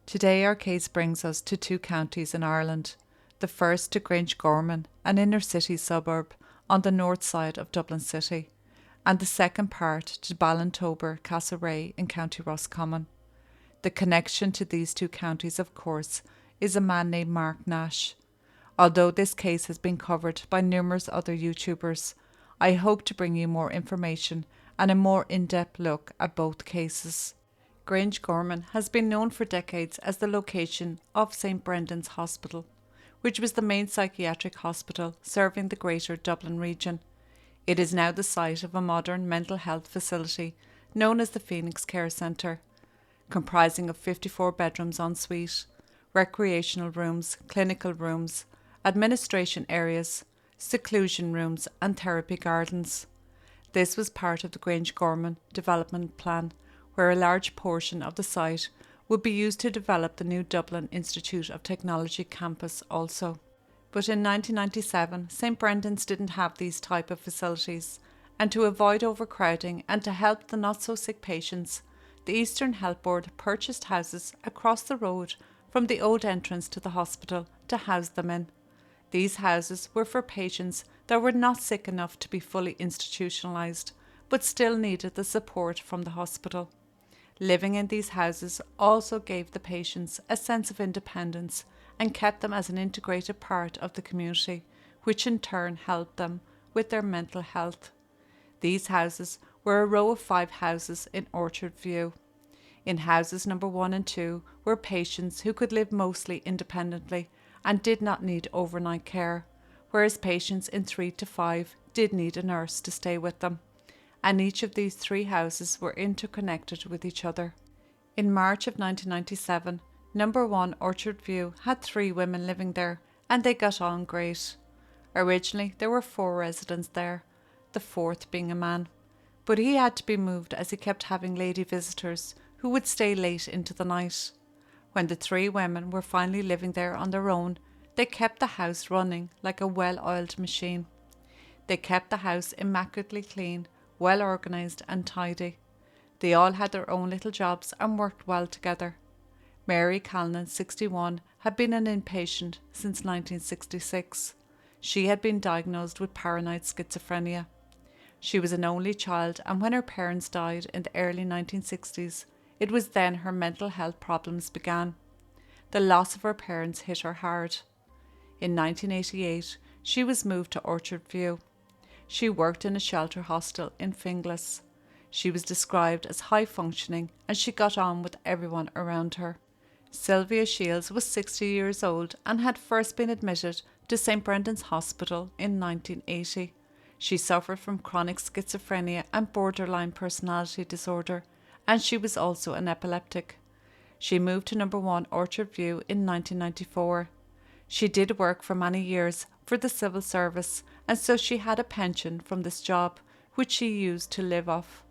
Today our case brings us to two counties in Ireland, the first to Grangegorman, an inner city suburb on the north side of Dublin City, and the second part to Ballintober, Castlereagh in County Roscommon. The connection to these two counties, of course, is a man named Mark Nash. Although this case has been covered by numerous other YouTubers, I hope to bring you more information and a more in-depth look at both cases. Grangegorman has been known for decades as the location of St Brendan's Hospital, which was the main psychiatric hospital serving the Greater Dublin region. It is now the site of a modern mental health facility known as the Phoenix Care Centre, comprising of 54 bedrooms en suite, recreational rooms, clinical rooms, administration areas, seclusion rooms and therapy gardens. This was part of the Grangegorman development plan, where a large portion of the site would be used to develop the new Dublin Institute of Technology campus also. But in 1997, St Brendan's didn't have these type of facilities, and to avoid overcrowding and to help the not-so-sick patients, the Eastern Health Board purchased houses across the road from the old entrance to the hospital to house them in. These houses were for patients that were not sick enough to be fully institutionalised, but still needed the support from the hospital. Living in these houses also gave the patients a sense of independence and kept them as an integrated part of the community, which in turn helped them with their mental health. These houses were a row of 5 houses in Orchard View. In houses number 1 and 2 were patients who could live mostly independently and did not need overnight care, whereas patients in 3 to 5 did need a nurse to stay with them, and each of these 3 houses were interconnected with each other. In March of 1997, number 1 Orchard View had 3 women living there, and they got on great. Originally there were 4 residents there, the 4th being a man, but he had to be moved as he kept having lady visitors who would stay late into the night. When the 3 women were finally living there on their own, they kept the house running like a well-oiled machine. They kept the house immaculately clean, well organised and tidy. They all had their own little jobs and worked well together. Mary Callan, 61, had been an inpatient since 1966. She had been diagnosed with paranoid schizophrenia. She was an only child, and when her parents died in the early 1960s, it was then her mental health problems began. The loss of her parents hit her hard. In 1988, she was moved to Orchard View. She worked in a shelter hostel in Finglas. She was described as high-functioning and she got on with everyone around her. Sylvia Shields was 60 years old and had first been admitted to St Brendan's Hospital in 1980. She suffered from chronic schizophrenia and borderline personality disorder, and she was also an epileptic. She moved to number 1 Orchard View in 1994. She did work for many years for the civil service, and so she had a pension from this job, which she used to live off.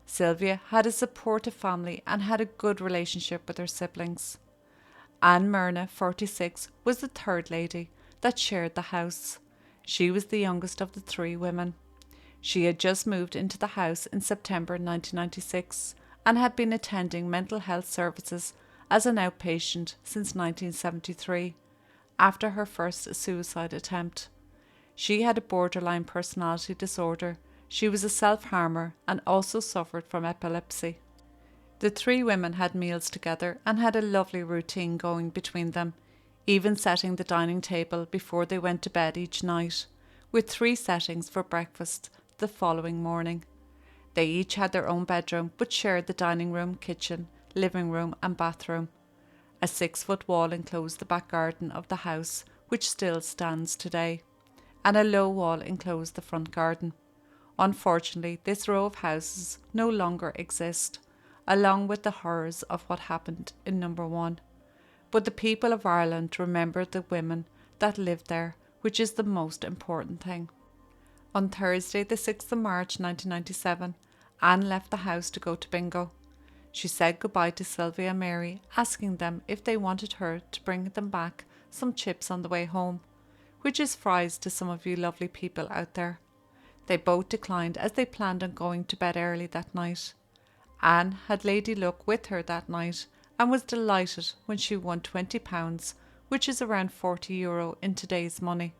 Sylvia had a supportive family and had a good relationship with her siblings. Anne Myrna, 46, was the 3rd lady that shared the house. She was the youngest of the 3 women. She had just moved into the house in September 1996 and had been attending mental health services as an outpatient since 1973, after her first suicide attempt. She had a borderline personality disorder. She was a self-harmer and also suffered from epilepsy. The 3 women had meals together and had a lovely routine going between them, even setting the dining table before they went to bed each night, with 3 settings for breakfast the following morning. They each had their own bedroom but shared the dining room, kitchen, living room and bathroom. A 6-foot wall enclosed the back garden of the house, which still stands today, and a low wall enclosed the front garden. Unfortunately, this row of houses no longer exist, along with the horrors of what happened in number 1. But the people of Ireland remember the women that lived there, which is the most important thing. On Thursday, the 6th of March 1997, Anne left the house to go to bingo. She said goodbye to Sylvia and Mary, asking them if they wanted her to bring them back some chips on the way home, which is fries to some of you lovely people out there. They both declined as they planned on going to bed early that night. Anne had Lady Luck with her that night and was delighted when she won £20, which is around €40 in today's money.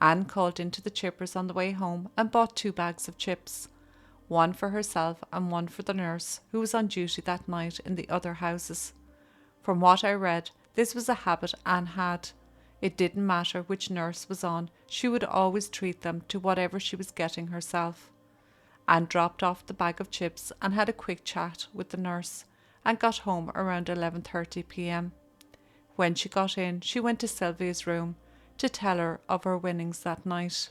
Anne called into the chippers on the way home and bought 2 bags of chips, one for herself and one for the nurse who was on duty that night in the other houses. From what I read, this was a habit Anne had. It didn't matter which nurse was on, she would always treat them to whatever she was getting herself. Anne dropped off the bag of chips and had a quick chat with the nurse and got home around 11:30 p.m. When she got in, she went to Sylvia's room to tell her of her winnings that night.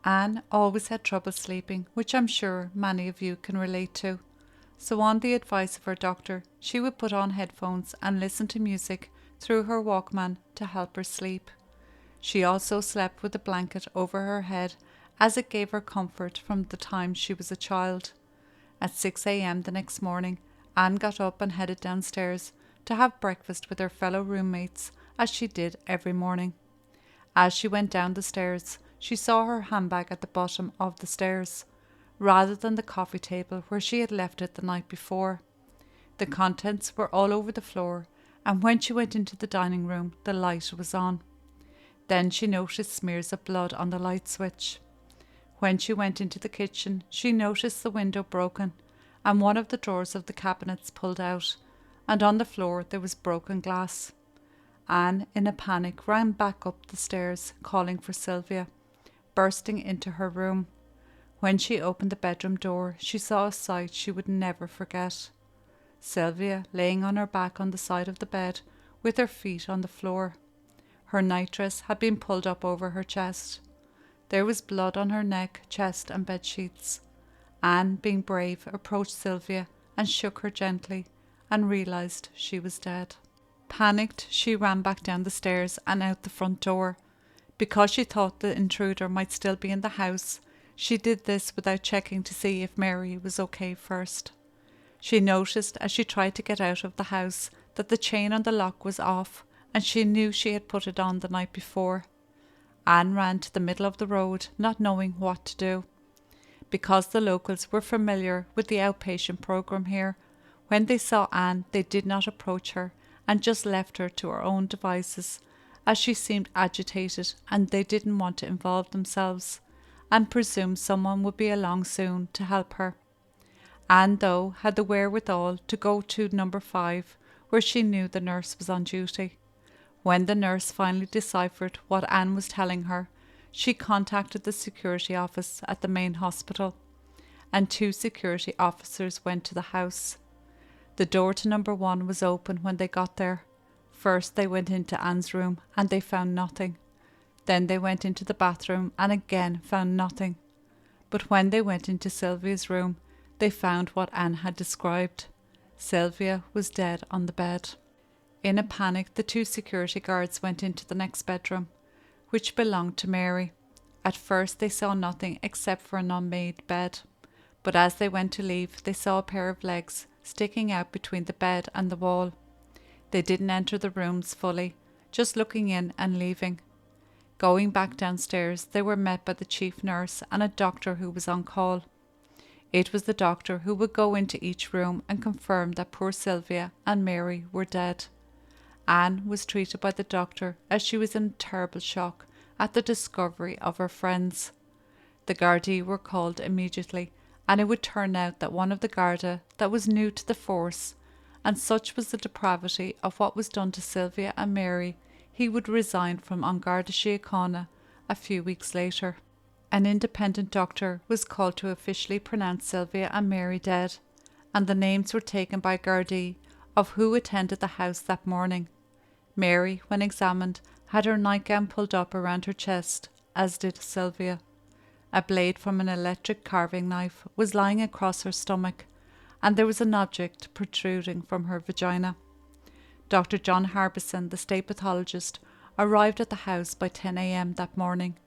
Anne always had trouble sleeping, which I'm sure many of you can relate to. So on the advice of her doctor, she would put on headphones and listen to music through her Walkman to help her sleep. She also slept with a blanket over her head as it gave her comfort from the time she was a child. At 6 a.m. the next morning, Anne got up and headed downstairs to have breakfast with her fellow roommates as she did every morning. As she went down the stairs, she saw her handbag at the bottom of the stairs, rather than the coffee table where she had left it the night before. The contents were all over the floor, and when she went into the dining room, the light was on. Then she noticed smears of blood on the light switch. When she went into the kitchen, she noticed the window broken and one of the drawers of the cabinets pulled out, and on the floor there was broken glass. Anne, in a panic, ran back up the stairs, calling for Sylvia, bursting into her room. When she opened the bedroom door, she saw a sight she would never forget. Sylvia laying on her back on the side of the bed, with her feet on the floor. Her nightdress had been pulled up over her chest. There was blood on her neck, chest and bed sheets. Anne, being brave, approached Sylvia and shook her gently and realised she was dead. Panicked, she ran back down the stairs and out the front door. Because she thought the intruder might still be in the house, she did this without checking to see if Mary was okay first. She noticed as she tried to get out of the house that the chain on the lock was off, and she knew she had put it on the night before. Anne ran to the middle of the road, not knowing what to do. Because the locals were familiar with the outpatient program here, when they saw Anne they did not approach her and just left her to her own devices, as she seemed agitated and they didn't want to involve themselves, and presumed someone would be along soon to help her. Anne, though, had the wherewithal to go to number 5, where she knew the nurse was on duty. When the nurse finally deciphered what Anne was telling her, she contacted the security office at the main hospital, and 2 security officers went to the house. The door to number 1 was open when they got there. First they went into Anne's room and they found nothing. Then they went into the bathroom and again found nothing. But when they went into Sylvia's room, they found what Anne had described. Sylvia was dead on the bed. In a panic, the 2 security guards went into the next bedroom, which belonged to Mary. At first they saw nothing except for an unmade bed, but as they went to leave, they saw a pair of legs sticking out between the bed and the wall. They didn't enter the rooms fully, just looking in and leaving. Going back downstairs, they were met by the chief nurse and a doctor who was on call. It was the doctor who would go into each room and confirm that poor Sylvia and Mary were dead. Anne was treated by the doctor as she was in terrible shock at the discovery of her friends. The Gardaí were called immediately, and it would turn out that one of the Garda that was new to the force, and such was the depravity of what was done to Sylvia and Mary, he would resign from An Garda Síochána a few weeks later. An independent doctor was called to officially pronounce Sylvia and Mary dead, and the names were taken by Gardaí of who attended the house that morning. Mary, when examined, had her nightgown pulled up around her chest, as did Sylvia. A blade from an electric carving knife was lying across her stomach, and there was an object protruding from her vagina. Dr. John Harbison, the state pathologist, arrived at the house by 10 a.m. that morning,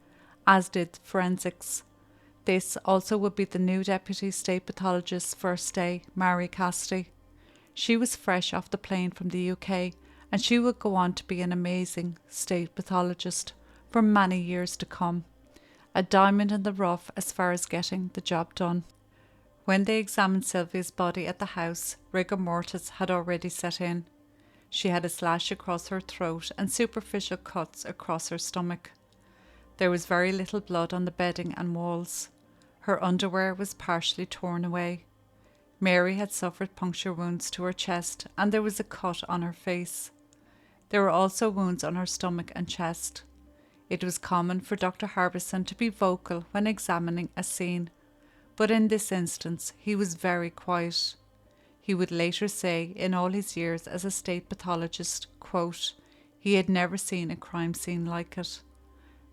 as did forensics. This also would be the new deputy state pathologist's first day, Mary Cassidy. She was fresh off the plane from the UK, and she would go on to be an amazing state pathologist for many years to come. A diamond in the rough as far as getting the job done. When they examined Sylvia's body at the house, rigor mortis had already set in. She had a slash across her throat and superficial cuts across her stomach. There was very little blood on the bedding and walls. Her underwear was partially torn away. Mary had suffered puncture wounds to her chest, and there was a cut on her face. There were also wounds on her stomach and chest. It was common for Dr. Harbison to be vocal when examining a scene, but in this instance he was very quiet. He would later say, in all his years as a state pathologist, quote, he had never seen a crime scene like it.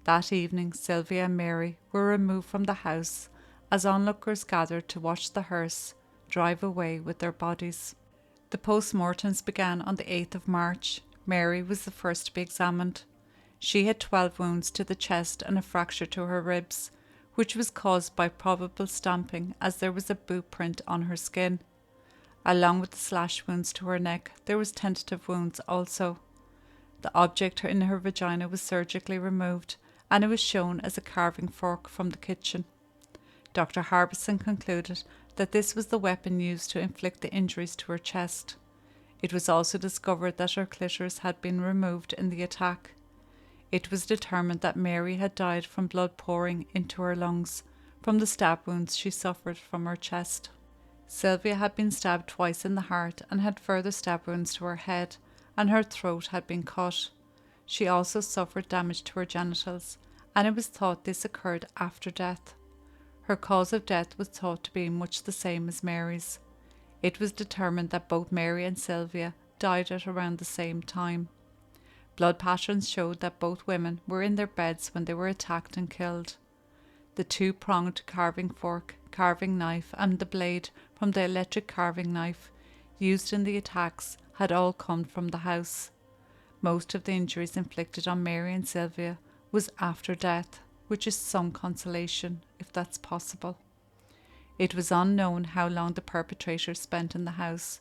That evening Sylvia and Mary were removed from the house as onlookers gathered to watch the hearse drive away with their bodies. The post-mortems began on the 8th of March. Mary was the first to be examined. She had 12 wounds to the chest and a fracture to her ribs, which was caused by probable stamping as there was a boot print on her skin. Along with the slash wounds to her neck, there was tentative wounds also. The object in her vagina was surgically removed, and it was shown as a carving fork from the kitchen. Dr. Harbison concluded that this was the weapon used to inflict the injuries to her chest. It was also discovered that her clitoris had been removed in the attack. It was determined that Mary had died from blood pouring into her lungs from the stab wounds she suffered from her chest. Sylvia had been stabbed twice in the heart and had further stab wounds to her head, and her throat had been cut. She also suffered damage to her genitals, and it was thought this occurred after death. Her cause of death was thought to be much the same as Mary's. It was determined that both Mary and Sylvia died at around the same time. Blood patterns showed that both women were in their beds when they were attacked and killed. The two-pronged carving fork, carving knife, and the blade from the electric carving knife used in the attacks had all come from the house. Most of the injuries inflicted on Mary and Sylvia was after death, which is some consolation, if that's possible. It was unknown how long the perpetrator spent in the house,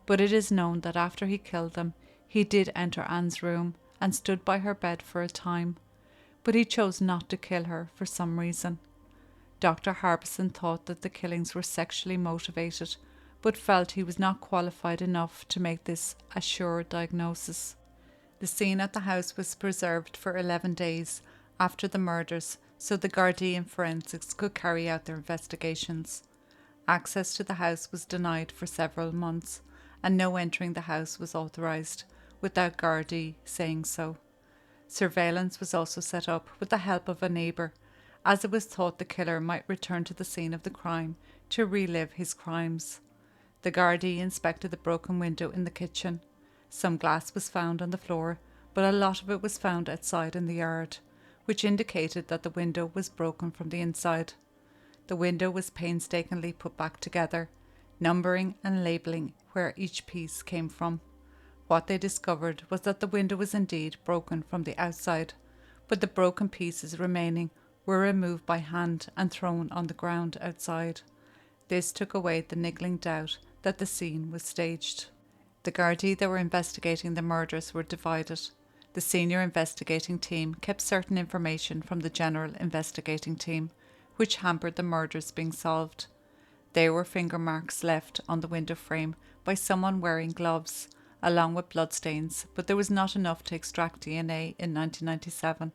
but it is known that after he killed them, he did enter Anne's room and stood by her bed for a time, but he chose not to kill her for some reason. Dr. Harbison thought that the killings were sexually motivated, but felt he was not qualified enough to make this a sure diagnosis. The scene at the house was preserved for 11 days after the murders, so the Gardaí and forensics could carry out their investigations. Access to the house was denied for several months, and no entering the house was authorised without Gardaí saying so. Surveillance was also set up with the help of a neighbour, as it was thought the killer might return to the scene of the crime to relive his crimes. The Gardaí inspected the broken window in the kitchen. Some glass was found on the floor, but a lot of it was found outside in the yard, which indicated that the window was broken from the inside. The window was painstakingly put back together, numbering and labelling where each piece came from. What they discovered was that the window was indeed broken from the outside, but the broken pieces remaining were removed by hand and thrown on the ground outside. This took away the niggling doubt that the scene was staged. The Gardaí that were investigating the murders were divided. The senior investigating team kept certain information from the general investigating team, which hampered the murders being solved. There were finger marks left on the window frame by someone wearing gloves, along with bloodstains, but there was not enough to extract DNA in 1997.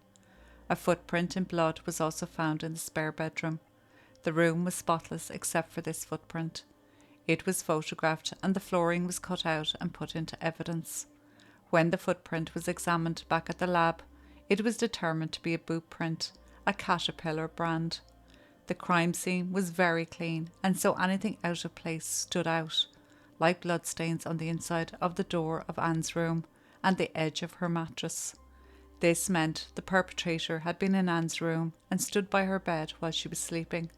A footprint in blood was also found in the spare bedroom. The room was spotless except for this footprint. It was photographed and the flooring was cut out and put into evidence. When the footprint was examined back at the lab, it was determined to be a boot print, a Caterpillar brand. The crime scene was very clean, and so anything out of place stood out, like bloodstains on the inside of the door of Anne's room and the edge of her mattress. This meant the perpetrator had been in Anne's room and stood by her bed while she was sleeping,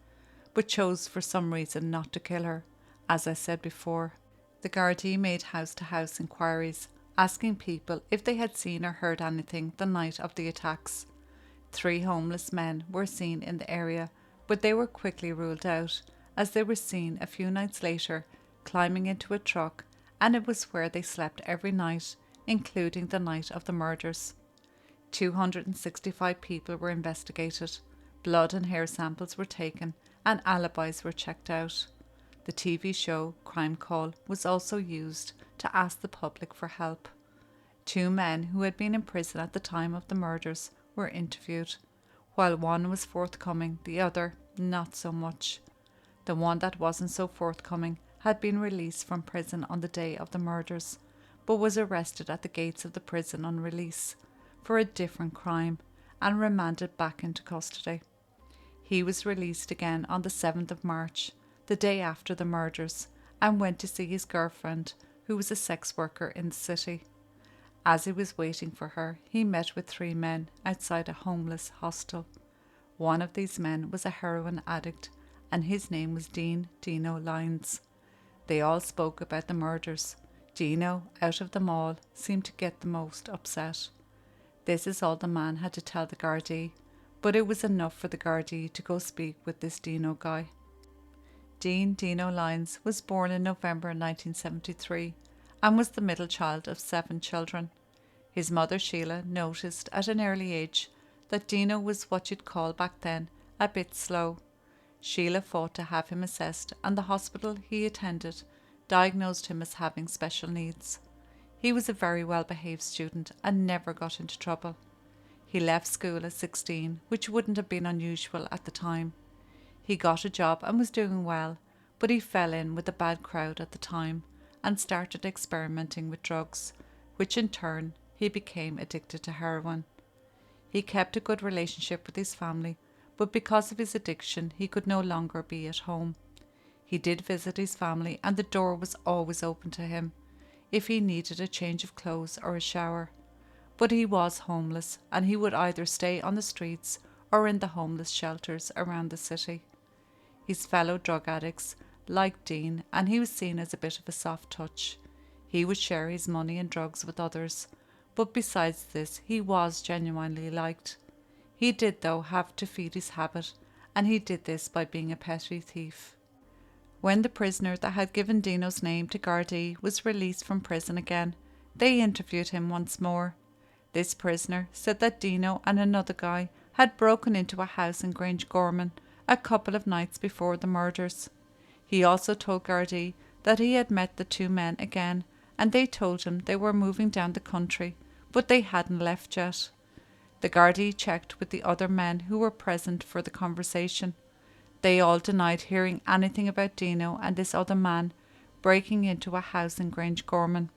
but chose for some reason not to kill her, as I said before. The Gardaí made house-to-house inquiries, asking people if they had seen or heard anything the night of the attacks. 3 homeless men were seen in the area, but they were quickly ruled out, as they were seen a few nights later climbing into a truck, and it was where they slept every night, including the night of the murders. 265 people were investigated, blood and hair samples were taken, and alibis were checked out. The TV show Crime Call was also used to ask the public for help. Two men who had been in prison at the time of the murders were interviewed. While one was forthcoming, the other not so much. The one that wasn't so forthcoming had been released from prison on the day of the murders, but was arrested at the gates of the prison on release for a different crime and remanded back into custody. He was released again on the 7th of March, the day after the murders, and went to see his girlfriend, who was a sex worker in the city. As he was waiting for her, he met with three men outside a homeless hostel. One of these men was a heroin addict, and his name was Dean Dino Lyons. They all spoke about the murders. Dino, out of them all, seemed to get the most upset. This is all the man had to tell the Gardaí, but it was enough for the Gardaí to go speak with this Dino guy. Dean Dino Lyons was born in November 1973 and was the middle child of 7 children. His mother Sheila noticed at an early age that Dino was what you'd call back then a bit slow. Sheila fought to have him assessed, and the hospital he attended diagnosed him as having special needs. He was a very well-behaved student and never got into trouble. He left school at 16, which wouldn't have been unusual at the time. He got a job and was doing well, but he fell in with a bad crowd at the time and started experimenting with drugs, which in turn he became addicted to heroin. He kept a good relationship with his family, but because of his addiction he could no longer be at home. He did visit his family and the door was always open to him if he needed a change of clothes or a shower. But he was homeless and he would either stay on the streets or in the homeless shelters around the city. His fellow drug addicts liked Dean and he was seen as a bit of a soft touch. He would share his money and drugs with others, but besides this he was genuinely liked. He did though have to feed his habit, and he did this by being a petty thief. When the prisoner that had given Dino's name to Gardaí was released from prison again, they interviewed him once more. This prisoner said that Dino and another guy had broken into a house in Grangegorman a couple of nights before the murders. He also told Gardaí that he had met the two men again, and they told him they were moving down the country, but they hadn't left yet. The Gardaí checked with the other men who were present for the conversation. They all denied hearing anything about Dino and this other man breaking into a house in Grangegorman.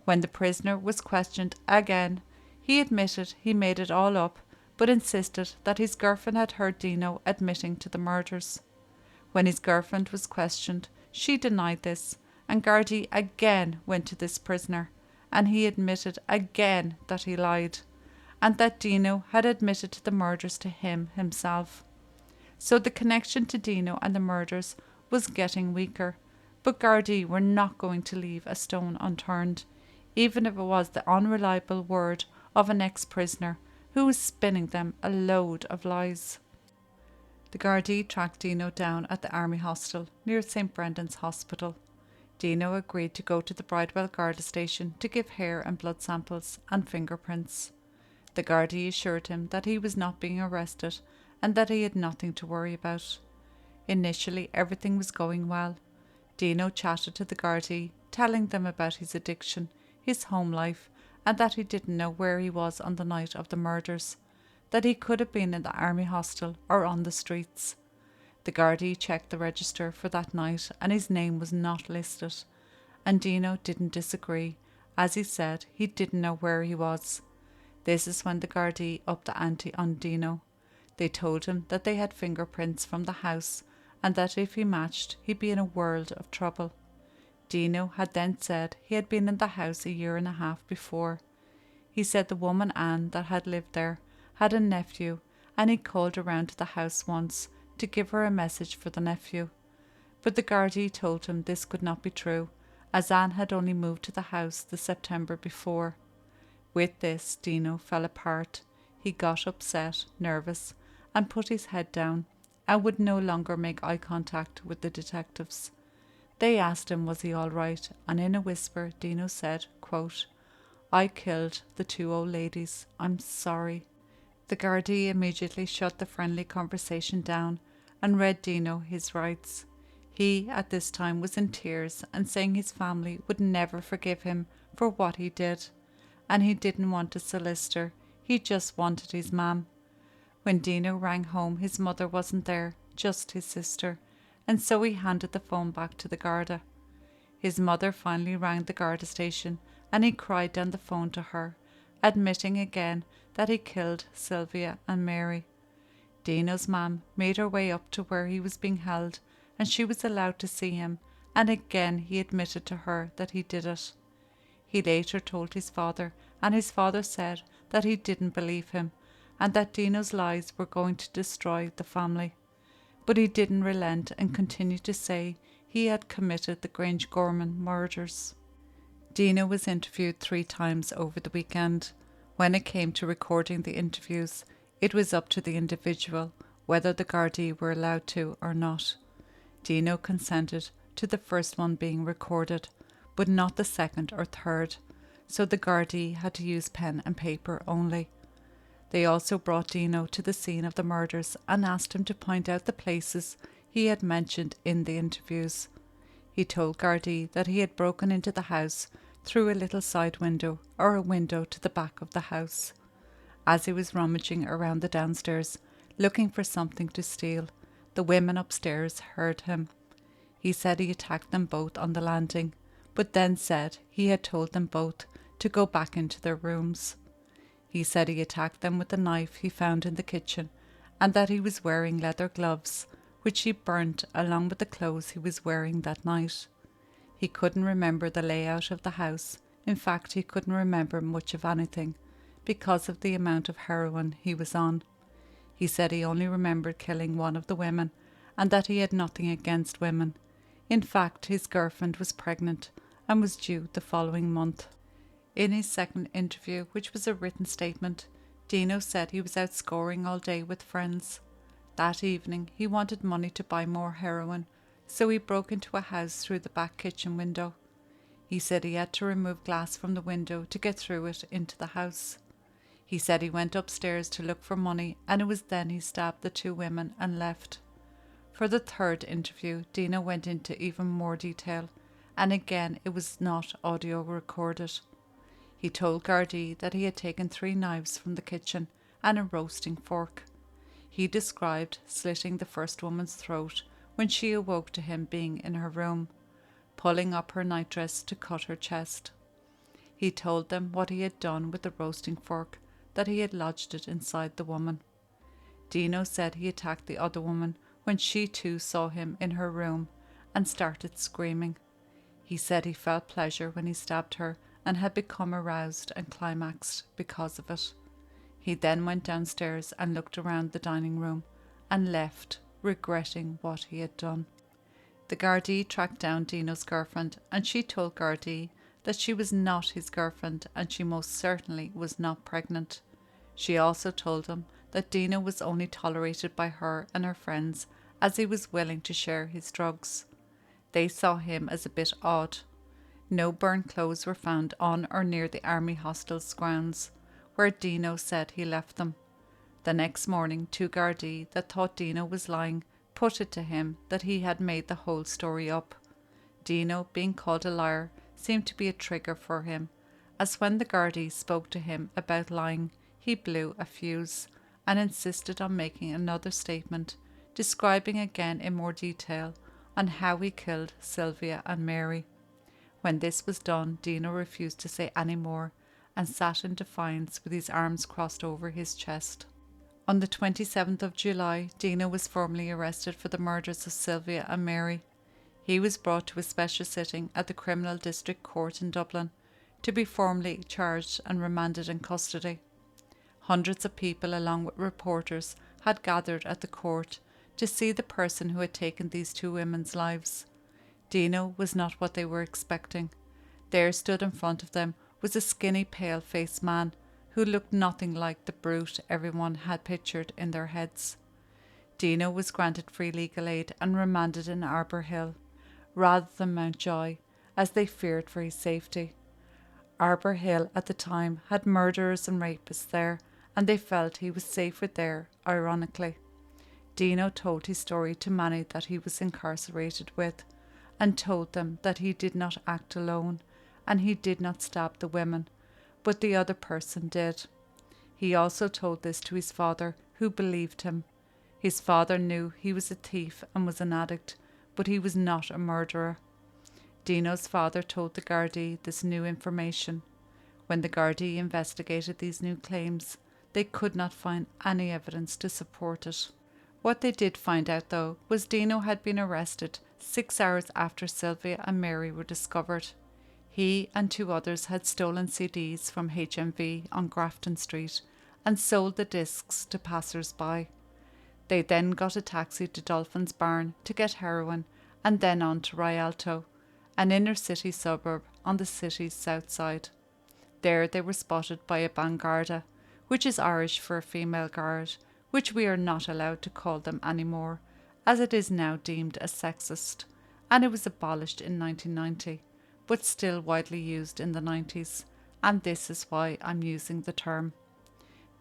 When the prisoner was questioned again, he admitted he made it all up, but insisted that his girlfriend had heard Dino admitting to the murders. When his girlfriend was questioned, she denied this, and Gardaí again went to this prisoner, and he admitted again that he lied, and that Dino had admitted to the murders to him himself. So the connection to Dino and the murders was getting weaker, but Gardaí were not going to leave a stone unturned, even if it was the unreliable word of an ex-prisoner who was spinning them a load of lies. The Gardaí tracked Dino down at the army hostel near St. Brendan's Hospital. Dino agreed to go to the Bridewell Garda station to give hair and blood samples and fingerprints. The Gardaí assured him that he was not being arrested and that he had nothing to worry about. Initially, everything was going well. Dino chatted to the Gardaí, telling them about his addiction, his home life, and that he didn't know where he was on the night of the murders, that he could have been in the army hostel or on the streets. The Gardaí checked the register for that night and his name was not listed, and Dino didn't disagree, as he said he didn't know where he was. This is when the Gardaí upped the ante on Dino. They told him that they had fingerprints from the house and that if he matched, he'd be in a world of trouble. Dino had then said he had been in the house a year and a half before. He said the woman Anne that had lived there had a nephew, and he called around to the house once to give her a message for the nephew. But the Gardaí told him this could not be true, as Anne had only moved to the house the September before. With this, Dino fell apart. He got upset, nervous, and put his head down, and would no longer make eye contact with the detectives. They asked him was he all right, and in a whisper Dino said, quote, "I killed the two old ladies. I'm sorry." The Gardaí immediately shut the friendly conversation down and read Dino his rights. He, at this time, was in tears and saying his family would never forgive him for what he did, and he didn't want a solicitor, he just wanted his mam. When Dino rang home, his mother wasn't there, just his sister, and so he handed the phone back to the Garda. His mother finally rang the Garda station, and he cried down the phone to her, admitting again that he killed Sylvia and Mary. Dino's mam made her way up to where he was being held, and she was allowed to see him, and again he admitted to her that he did it. He later told his father, and his father said that he didn't believe him, and that Dino's lies were going to destroy the family. But he didn't relent and continued to say he had committed the Grangegorman murders. Dino was interviewed 3 times over the weekend. When it came to recording the interviews, it was up to the individual whether the Gardaí were allowed to or not. Dino consented to the first one being recorded, but not the second or third, so the Gardaí had to use pen and paper only. They also brought Dino to the scene of the murders and asked him to point out the places he had mentioned in the interviews. He told Gardaí that he had broken into the house through a little side window or a window to the back of the house. As he was rummaging around the downstairs, looking for something to steal, the women upstairs heard him. He said he attacked them both on the landing, but then said he had told them both to go back into their rooms. He said he attacked them with a knife he found in the kitchen, and that he was wearing leather gloves, which he burnt along with the clothes he was wearing that night. He couldn't remember the layout of the house. In fact, he couldn't remember much of anything because of the amount of heroin he was on. He said he only remembered killing one of the women and that he had nothing against women. In fact, his girlfriend was pregnant and was due the following month. In his second interview, which was a written statement, Dino said he was out scoring all day with friends. That evening, he wanted money to buy more heroin, so he broke into a house through the back kitchen window. He said he had to remove glass from the window to get through it into the house. He said he went upstairs to look for money, and it was then he stabbed the 2 women and left. For the third interview, Dino went into even more detail, and again it was not audio recorded. He told Gardaí that he had taken 3 knives from the kitchen and a roasting fork. He described slitting the first woman's throat when she awoke to him being in her room, pulling up her nightdress to cut her chest. He told them what he had done with the roasting fork, that he had lodged it inside the woman. Dino said he attacked the other woman when she too saw him in her room and started screaming. He said he felt pleasure when he stabbed her and had become aroused and climaxed because of it. He then went downstairs and looked around the dining room and left, regretting what he had done. The Gardaí tracked down Dino's girlfriend, and she told Gardaí that she was not his girlfriend and she most certainly was not pregnant. She also told him that Dino was only tolerated by her and her friends as he was willing to share his drugs. They saw him as a bit odd. No burnt clothes were found on or near the army hostel's grounds, where Dino said he left them. The next morning, 2 Gardaí that thought Dino was lying put it to him that he had made the whole story up. Dino, being called a liar, seemed to be a trigger for him, as when the Gardaí spoke to him about lying, he blew a fuse and insisted on making another statement, describing again in more detail on how he killed Sylvia and Mary. When this was done, Dino refused to say any more and sat in defiance with his arms crossed over his chest. On the 27th of July, Dino was formally arrested for the murders of Sylvia and Mary. He was brought to a special sitting at the Criminal District Court in Dublin to be formally charged and remanded in custody. Hundreds of people, along with reporters, had gathered at the court to see the person who had taken these 2 women's lives. Dino was not what they were expecting. There stood in front of them was a skinny, pale-faced man who looked nothing like the brute everyone had pictured in their heads. Dino was granted free legal aid and remanded in Arbour Hill, rather than Mountjoy, as they feared for his safety. Arbour Hill at the time had murderers and rapists there, and they felt he was safer there, ironically. Dino told his story to many that he was incarcerated with, and told them that he did not act alone, and he did not stab the women, but the other person did. He also told this to his father, who believed him. His father knew he was a thief and was an addict, but he was not a murderer. Dino's father told the Gardaí this new information. When the Gardaí investigated these new claims, they could not find any evidence to support it. What they did find out, though, was Dino had been arrested 6 hours after Sylvia and Mary were discovered. He and 2 others had stolen CDs from HMV on Grafton Street and sold the discs to passers-by. They then got a taxi to Dolphin's Barn to get heroin and then on to Rialto, an inner-city suburb on the city's south side. There they were spotted by a bangarda, which is Irish for a female guard, which we are not allowed to call them anymore, as it is now deemed as sexist, and it was abolished in 1990, but still widely used in the 90s, and this is why I'm using the term.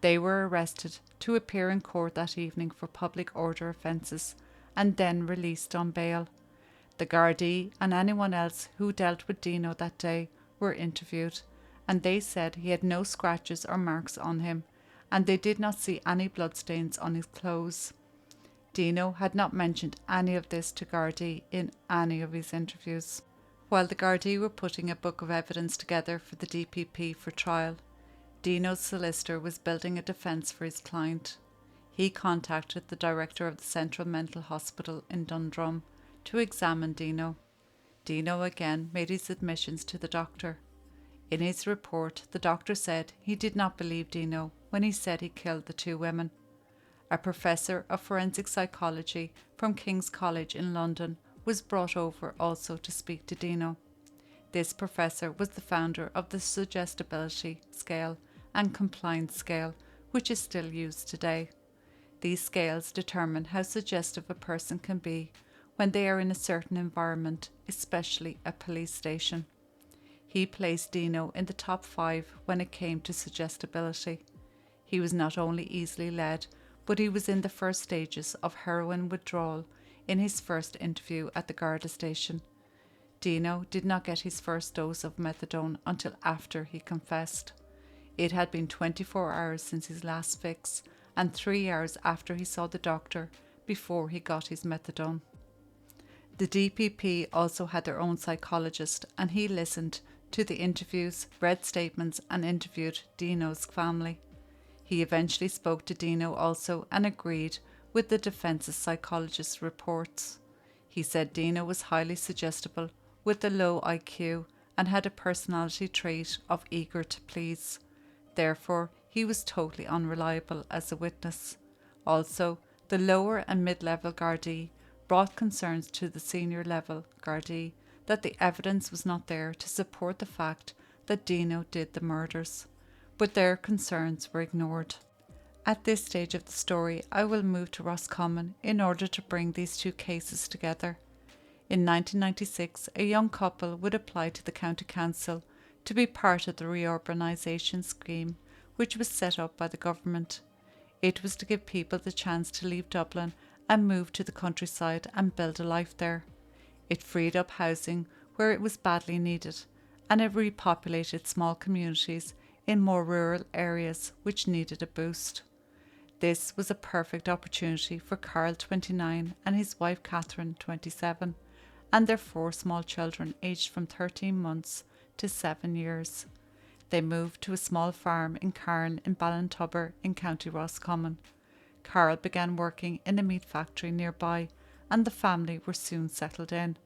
They were arrested to appear in court that evening for public order offences, and then released on bail. The Gardaí and anyone else who dealt with Dino that day were interviewed, and they said he had no scratches or marks on him, and they did not see any bloodstains on his clothes. Dino had not mentioned any of this to Gardaí in any of his interviews. While the Gardaí were putting a book of evidence together for the DPP for trial, Dino's solicitor was building a defence for his client. He contacted the director of the Central Mental Hospital in Dundrum to examine Dino. Dino again made his admissions to the doctor. In his report, the doctor said he did not believe Dino when he said he killed the 2 women. A professor of forensic psychology from King's College in London was brought over also to speak to Dino. This professor was the founder of the suggestibility scale and compliance scale, which is still used today. These scales determine how suggestive a person can be when they are in a certain environment, especially a police station. He placed Dino in the top 5 when it came to suggestibility. He was not only easily led, but he was in the first stages of heroin withdrawal in his first interview at the Garda station. Dino did not get his first dose of methadone until after he confessed. It had been 24 hours since his last fix and 3 hours after he saw the doctor before he got his methadone. The DPP also had their own psychologist, and he listened to the interviews, read statements and interviewed Dino's family. He eventually spoke to Dino also and agreed with the defence's psychologist's reports. He said Dino was highly suggestible with a low IQ and had a personality trait of eager to please. Therefore, he was totally unreliable as a witness. Also, the lower and mid-level Gardaí brought concerns to the senior level Gardaí that the evidence was not there to support the fact that Dino did the murders, but their concerns were ignored. At this stage of the story, I will move to Roscommon in order to bring these 2 cases together. In 1996, a young couple would apply to the County Council to be part of the reurbanisation scheme which was set up by the government. It was to give people the chance to leave Dublin and move to the countryside and build a life there. It freed up housing where it was badly needed, and it repopulated small communities in more rural areas which needed a boost. This was a perfect opportunity for Carl, 29, and his wife Catherine, 27, and their 4 small children aged from 13 months to 7 years. They moved to a small farm in Carn in Ballintubber in County Roscommon. Carl began working in a meat factory nearby, and the family were soon settled in.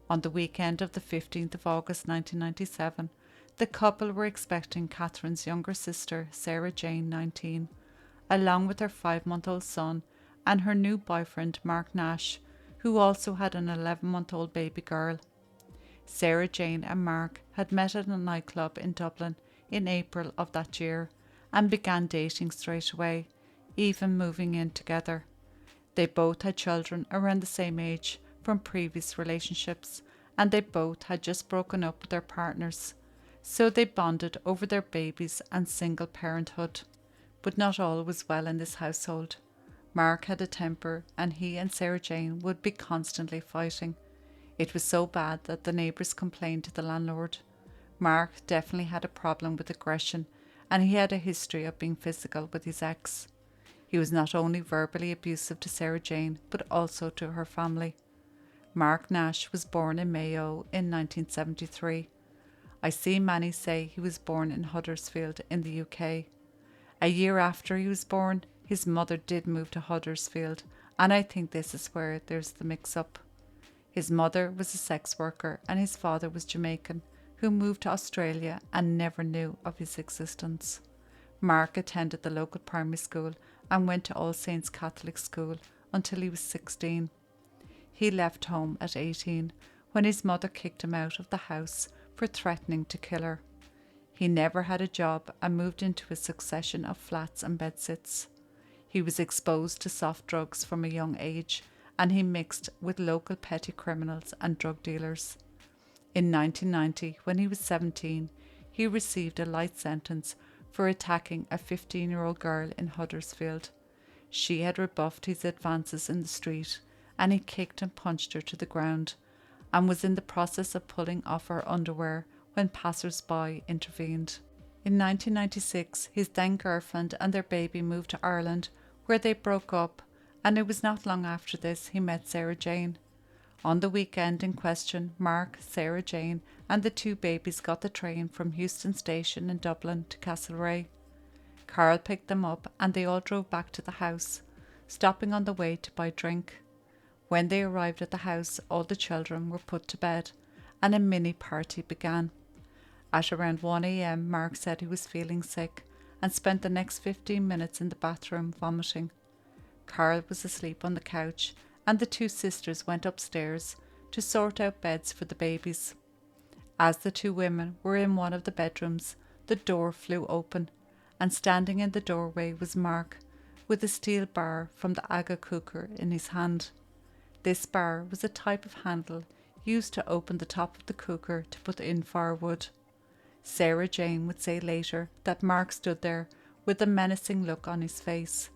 On the weekend of the 15th of August 1997, the couple were expecting Catherine's younger sister, Sarah Jane, 19, along with her 5-month-old son and her new boyfriend, Mark Nash, who also had an 11-month-old baby girl. Sarah Jane and Mark had met at a nightclub in Dublin in April of that year and began dating straight away, even moving in together. They both had children around the same age from previous relationships, and they both had just broken up with their partners, so they bonded over their babies and single parenthood. But not all was well in this household. Mark had a temper, and he and Sarah Jane would be constantly fighting. It was so bad that the neighbours complained to the landlord. Mark definitely had a problem with aggression, and he had a history of being physical with his ex. He was not only verbally abusive to Sarah Jane, but also to her family. Mark Nash was born in Mayo in 1973. I see many say he was born in Huddersfield in the UK. A year after he was born, his mother did move to Huddersfield, and I think this is where there's the mix-up. His mother was a sex worker and his father was Jamaican, who moved to Australia and never knew of his existence. Mark attended the local primary school and went to All Saints Catholic School until he was 16. He left home at 18 when his mother kicked him out of the house for threatening to kill her. He never had a job and moved into a succession of flats and bedsits. He was exposed to soft drugs from a young age, and he mixed with local petty criminals and drug dealers. In 1990, when he was 17, he received a light sentence for attacking a 15-year-old girl in Huddersfield. She had rebuffed his advances in the street, and he kicked and punched her to the ground, and was in the process of pulling off her underwear when passers-by intervened. In 1996, his then girlfriend and their baby moved to Ireland, where they broke up, and it was not long after this he met Sarah Jane. On the weekend in question, Mark, Sarah Jane and the two babies got the train from Euston Station in Dublin to Castlereagh. Carl picked them up and they all drove back to the house, stopping on the way to buy drink. When they arrived at the house, all the children were put to bed and a mini party began. At around 1 a.m, Mark said he was feeling sick and spent the next 15 minutes in the bathroom vomiting. Carl was asleep on the couch and the two sisters went upstairs to sort out beds for the babies. As the two women were in one of the bedrooms, the door flew open, and standing in the doorway was Mark, with a steel bar from the Aga cooker in his hand. This bar was a type of handle used to open the top of the cooker to put in firewood. Sarah Jane would say later that Mark stood there with a menacing look on his face.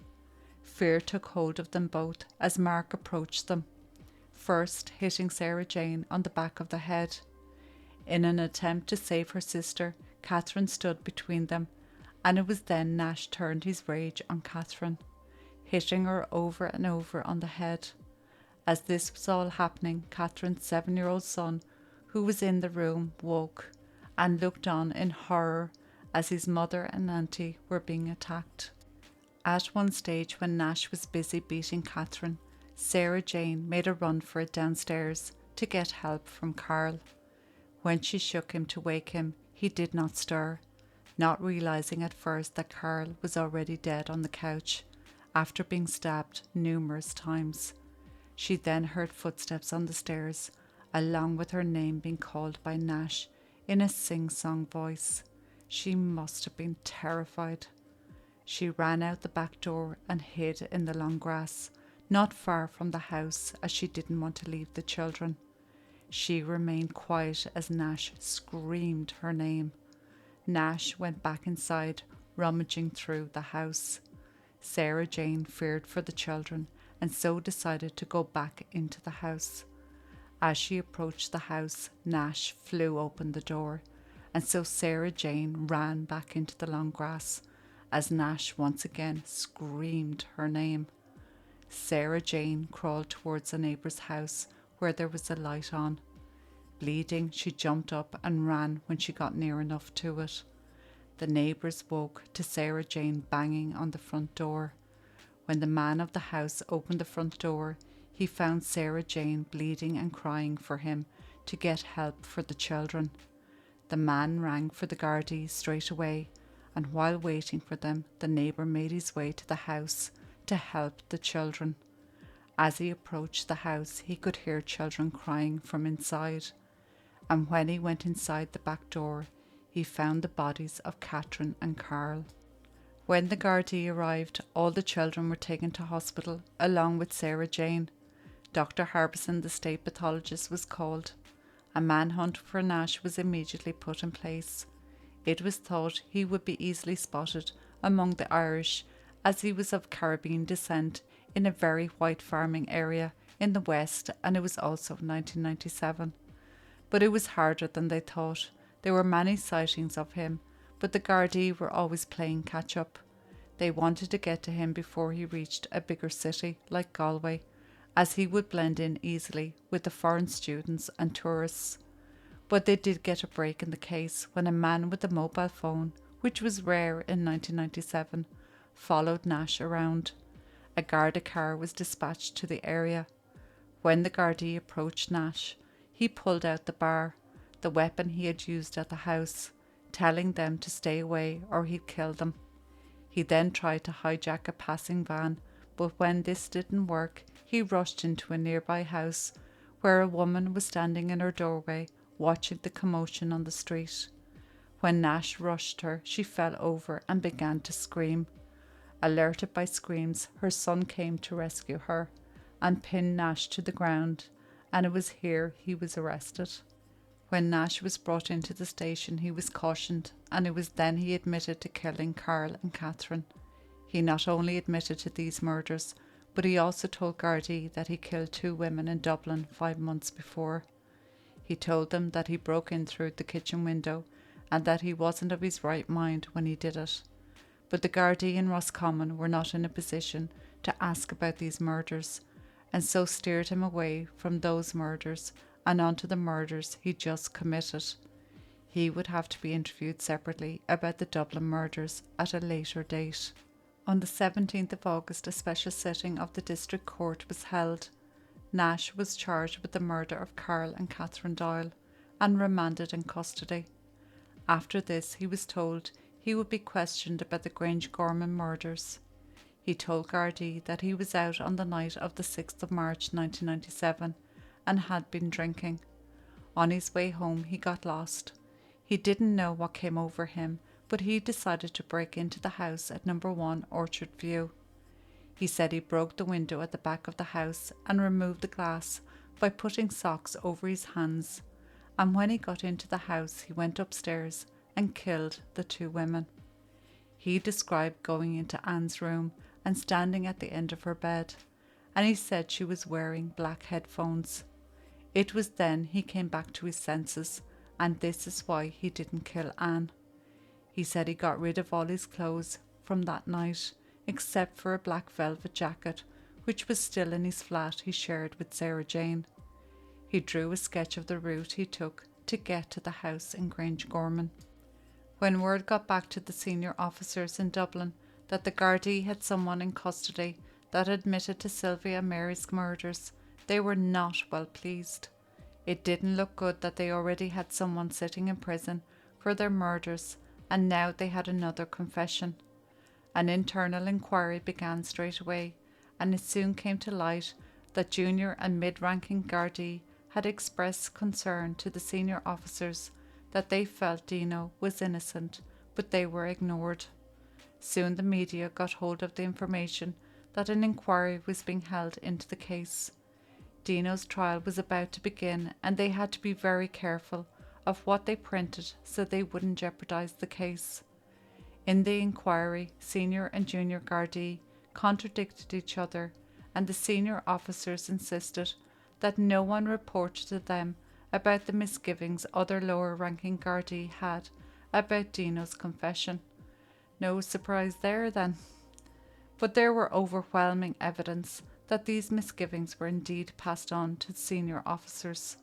Fear took hold of them both as Mark approached them, first hitting Sarah Jane on the back of the head. In an attempt to save her sister, Catherine stood between them, and it was then Nash turned his rage on Catherine, hitting her over and over on the head. As this was all happening, Catherine's 7-year-old son, who was in the room, woke and looked on in horror as his mother and auntie were being attacked. At one stage, when Nash was busy beating Catherine, Sarah Jane made a run for it downstairs to get help from Carl. When she shook him to wake him, he did not stir, not realising at first that Carl was already dead on the couch, after being stabbed numerous times. She then heard footsteps on the stairs, along with her name being called by Nash in a sing-song voice. She must have been terrified. She ran out the back door and hid in the long grass, not far from the house, as she didn't want to leave the children. She remained quiet as Nash screamed her name. Nash went back inside, rummaging through the house. Sarah Jane feared for the children and so decided to go back into the house. As she approached the house, Nash flew open the door, and so Sarah Jane ran back into the long grass as Nash once again screamed her name. Sarah Jane crawled towards a neighbour's house where there was a light on. Bleeding, she jumped up and ran when she got near enough to it. The neighbours woke to Sarah Jane banging on the front door. When the man of the house opened the front door, he found Sarah Jane bleeding and crying for him to get help for the children. The man rang for the Gardaí straight away, and while waiting for them, the neighbour made his way to the house to help the children. As he approached the house, he could hear children crying from inside, and when he went inside the back door, he found the bodies of Catherine and Carl. When the Gardaí arrived, all the children were taken to hospital, along with Sarah Jane. Dr. Harbison, the state pathologist, was called. A manhunt for Nash was immediately put in place. It was thought he would be easily spotted among the Irish, as he was of Caribbean descent in a very white farming area in the west, and it was also 1997. But it was harder than they thought. There were many sightings of him, but the Gardaí were always playing catch up. They wanted to get to him before he reached a bigger city like Galway, as he would blend in easily with the foreign students and tourists. But they did get a break in the case when a man with a mobile phone, which was rare in 1997, followed Nash around. A Garda car was dispatched to the area. When the Gardaí approached Nash, he pulled out the bar, the weapon he had used at the house, telling them to stay away or he'd kill them. He then tried to hijack a passing van, but when this didn't work, he rushed into a nearby house where a woman was standing in her doorway watching the commotion on the street. When Nash rushed her, she fell over and began to scream. Alerted by screams, her son came to rescue her and pinned Nash to the ground, and it was here he was arrested. When Nash was brought into the station, he was cautioned, and it was then he admitted to killing Carl and Catherine. He not only admitted to these murders, but he also told Gardaí that he killed 2 women in Dublin 5 months before. He told them that he broke in through the kitchen window and that he wasn't of his right mind when he did it. But the Gardaí in Roscommon were not in a position to ask about these murders, and so steered him away from those murders and onto the murders he just committed. He would have to be interviewed separately about the Dublin murders at a later date. On the 17th of August, a special sitting of the District Court was held. Nash was charged with the murder of Carl and Catherine Doyle and remanded in custody. After this, he was told he would be questioned about the Grangegorman murders. He told Gardaí that he was out on the night of the 6th of March 1997 and had been drinking. On his way home, he got lost. He didn't know what came over him, but he decided to break into the house at number 1 Orchard View. He said he broke the window at the back of the house and removed the glass by putting socks over his hands, and when he got into the house, he went upstairs and killed the 2 women. He described going into Anne's room and standing at the end of her bed, and he said she was wearing black headphones. It was then he came back to his senses, and this is why he didn't kill Anne. He said he got rid of all his clothes from that night, except for a black velvet jacket, which was still in his flat he shared with Sarah Jane. He drew a sketch of the route he took to get to the house in Grangegorman. When word got back to the senior officers in Dublin that the Gardaí had someone in custody that admitted to Sylvia and Mary's murders, they were not well pleased. It didn't look good that they already had someone sitting in prison for their murders, and now they had another confession. An internal inquiry began straight away, and it soon came to light that junior and mid-ranking Gardaí had expressed concern to the senior officers that they felt Dino was innocent, but they were ignored. Soon the media got hold of the information that an inquiry was being held into the case. Dino's trial was about to begin, and they had to be very careful of what they printed so they wouldn't jeopardise the case. In the inquiry, senior and junior Gardaí contradicted each other, and the senior officers insisted that no one reported to them about the misgivings other lower-ranking Gardaí had about Dino's confession. No surprise there, then. But there were overwhelming evidence that these misgivings were indeed passed on to senior officers.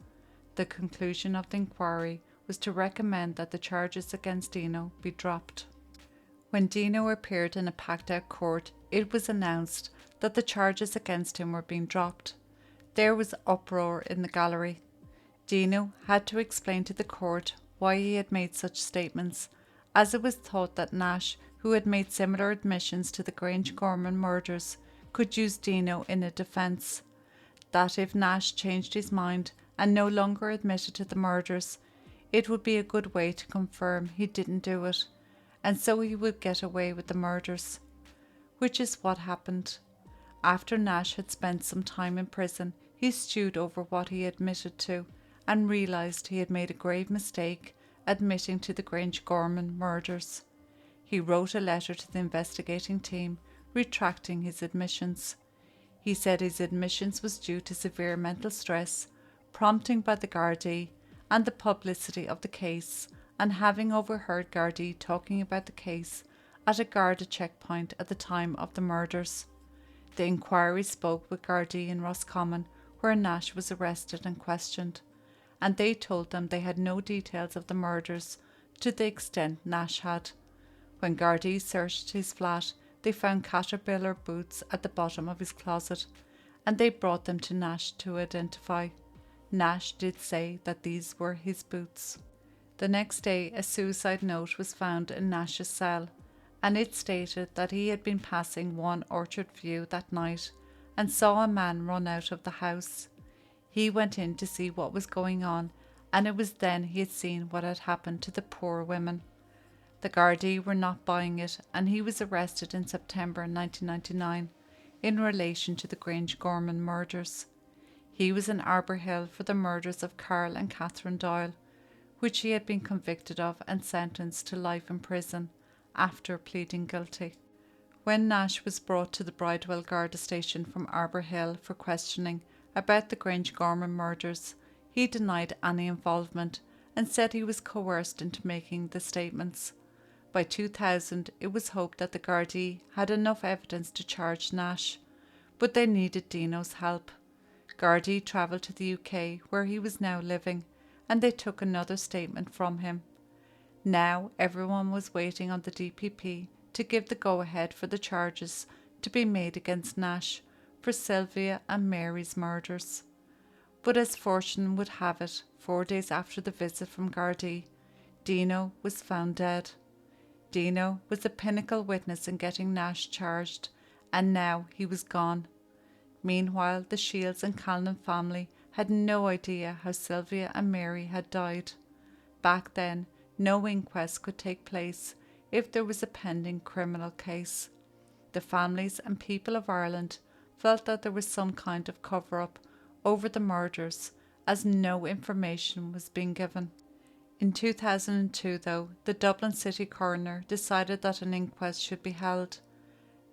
The conclusion of the inquiry was to recommend that the charges against Dino be dropped. When Dino appeared in a packed-out court, it was announced that the charges against him were being dropped. There was uproar in the gallery. Dino had to explain to the court why he had made such statements, as it was thought that Nash, who had made similar admissions to the Grangegorman murders, could use Dino in a defence. That if Nash changed his mind and no longer admitted to the murders, it would be a good way to confirm he didn't do it, and so he would get away with the murders. Which is what happened. After Nash had spent some time in prison, he stewed over what he admitted to and realised he had made a grave mistake admitting to the Grangegorman murders. He wrote a letter to the investigating team retracting his admissions. He said his admissions was due to severe mental stress, prompting by the Gardaí and the publicity of the case, and having overheard Gardaí talking about the case at a Garda checkpoint at the time of the murders. The inquiry spoke with Gardaí in Roscommon, where Nash was arrested and questioned, and they told them they had no details of the murders to the extent Nash had. When Gardaí searched his flat, they found caterpillar boots at the bottom of his closet, and they brought them to Nash to identify. Nash did say that these were his boots. The next day, a suicide note was found in Nash's cell, and it stated that he had been passing One Orchard View that night and saw a man run out of the house. He went in to see what was going on, and it was then he had seen what had happened to the poor women. The Gardaí were not buying it, and he was arrested in September 1999 in relation to the Grangegorman murders. He was in Arbour Hill for the murders of Carl and Catherine Doyle, which he had been convicted of and sentenced to life in prison after pleading guilty. When Nash was brought to the Bridewell Garda station from Arbour Hill for questioning about the Grangegorman murders, he denied any involvement and said he was coerced into making the statements. By 2000, it was hoped that the Gardaí had enough evidence to charge Nash, but they needed Dino's help. Gardaí travelled to the UK, where he was now living, and they took another statement from him. Now everyone was waiting on the DPP to give the go-ahead for the charges to be made against Nash for Sylvia and Mary's murders. But as fortune would have it, 4 days after the visit from Gardaí, Dino was found dead. Dino was the pinnacle witness in getting Nash charged, and now he was gone. Meanwhile, the Shields and Callan family had no idea how Sylvia and Mary had died. Back then, no inquest could take place if there was a pending criminal case. The families and people of Ireland felt that there was some kind of cover-up over the murders, as no information was being given. In 2002, though, the Dublin City Coroner decided that an inquest should be held.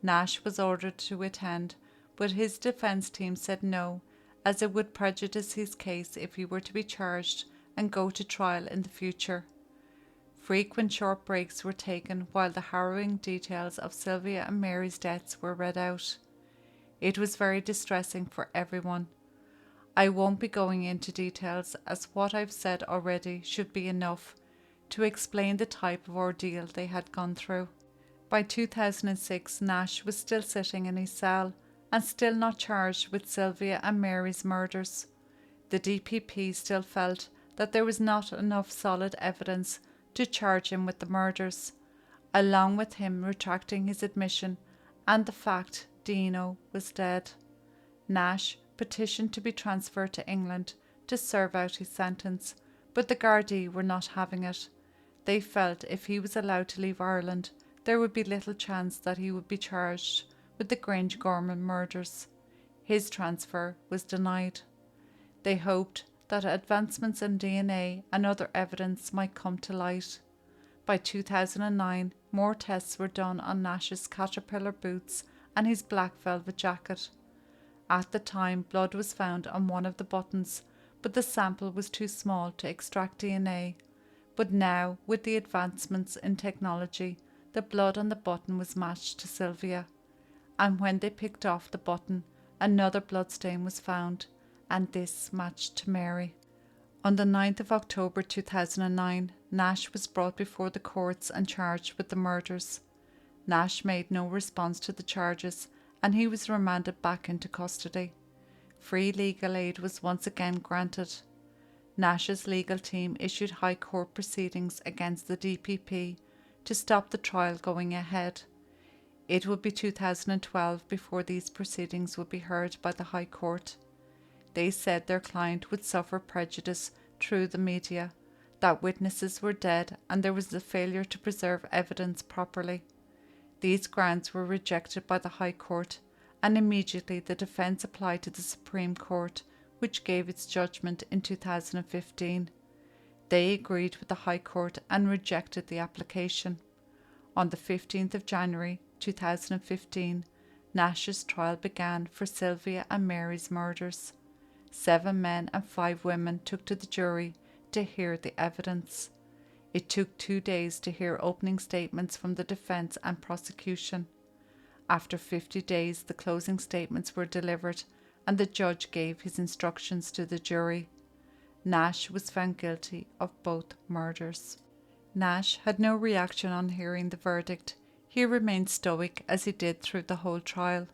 Nash was ordered to attend, but his defence team said no, as it would prejudice his case if he were to be charged and go to trial in the future. Frequent short breaks were taken while the harrowing details of Sylvia and Mary's deaths were read out. It was very distressing for everyone. I won't be going into details, as what I've said already should be enough to explain the type of ordeal they had gone through. By 2006, Nash was still sitting in his cell and still not charged with Sylvia and Mary's murders. The DPP still felt that there was not enough solid evidence to charge him with the murders, along with him retracting his admission and the fact Dino was dead. Nash petitioned to be transferred to England to serve out his sentence, but the Gardaí were not having it. They felt if he was allowed to leave Ireland, there would be little chance that he would be charged with the Grangegorman murders. His transfer was denied. They hoped that advancements in DNA and other evidence might come to light. By 2009, more tests were done on Nash's caterpillar boots and his black velvet jacket. At the time, blood was found on one of the buttons, but the sample was too small to extract DNA. But now, with the advancements in technology, the blood on the button was matched to Sylvia. And when they picked off the button, another bloodstain was found, and this matched to Mary. On the 9th of October 2009, Nash was brought before the courts and charged with the murders. Nash made no response to the charges, and he was remanded back into custody. Free legal aid was once again granted. Nash's legal team issued High Court proceedings against the DPP to stop the trial going ahead. It would be 2012 before these proceedings would be heard by the High Court. They said their client would suffer prejudice through the media, that witnesses were dead and there was a failure to preserve evidence properly. These grounds were rejected by the High Court, and immediately the defence applied to the Supreme Court, which gave its judgment in 2015. They agreed with the High Court and rejected the application. On the 15th of January 2015, Nash's trial began for Sylvia and Mary's murders. 7 men and 5 women took to the jury to hear the evidence. It took 2 days to hear opening statements from the defence and prosecution. After 50 days, the closing statements were delivered and the judge gave his instructions to the jury. Nash was found guilty of both murders. Nash had no reaction on hearing the verdict. He remained stoic as he did through the whole trial.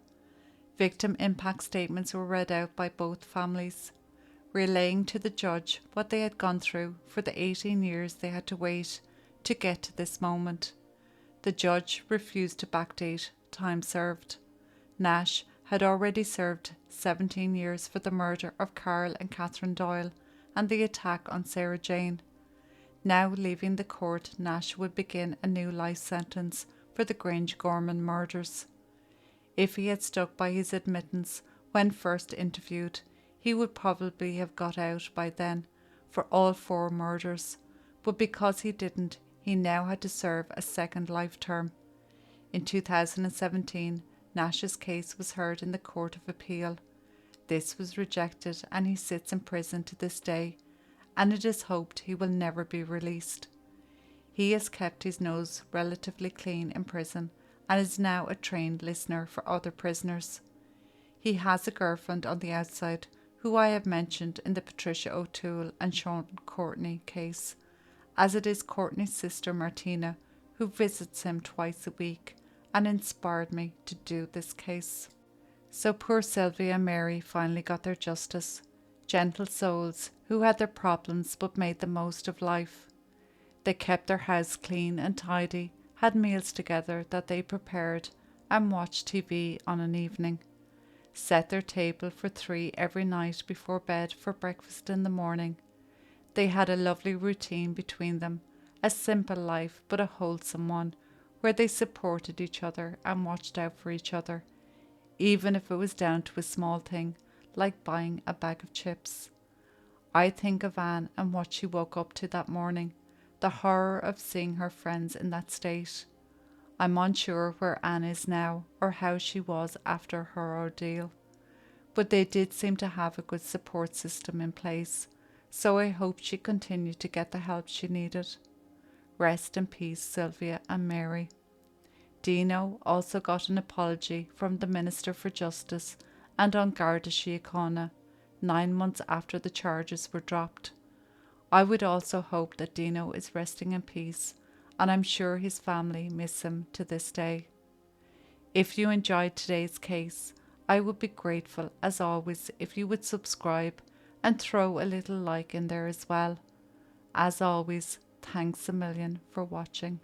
Victim impact statements were read out by both families, relaying to the judge what they had gone through for the 18 years they had to wait to get to this moment. The judge refused to backdate time served. Nash had already served 17 years for the murder of Carl and Catherine Doyle and the attack on Sarah Jane. Now leaving the court, Nash would begin a new life sentence for the Grangegorman murders. If he had stuck by his admittance when first interviewed, he would probably have got out by then for all 4 murders, but because he didn't, he now had to serve a second life term. In 2017, Nash's case was heard in the Court of Appeal. This was rejected and he sits in prison to this day, and it is hoped he will never be released. He has kept his nose relatively clean in prison and is now a trained listener for other prisoners. He has a girlfriend on the outside who I have mentioned in the Patricia O'Toole and Sean Courtney case, as it is Courtney's sister Martina who visits him twice a week and inspired me to do this case. So poor Sylvia and Mary finally got their justice, gentle souls who had their problems but made the most of life. They kept their house clean and tidy, had meals together that they prepared, and watched TV on an evening. Set their table for 3 every night before bed for breakfast in the morning. They had a lovely routine between them, a simple life but a wholesome one, where they supported each other and watched out for each other, even if it was down to a small thing, like buying a bag of chips. I think of Anne and what she woke up to that morning, the horror of seeing her friends in that state. I'm unsure where Anne is now or how she was after her ordeal, but they did seem to have a good support system in place, so I hope she continued to get the help she needed. Rest in peace, Sylvia and Mary. Dino also got an apology from the Minister for Justice and on Garda Síochána 9 months after the charges were dropped. I would also hope that Dino is resting in peace, and I'm sure his family miss him to this day. If you enjoyed today's case, I would be grateful as always if you would subscribe and throw a little like in there as well. As always, thanks a million for watching.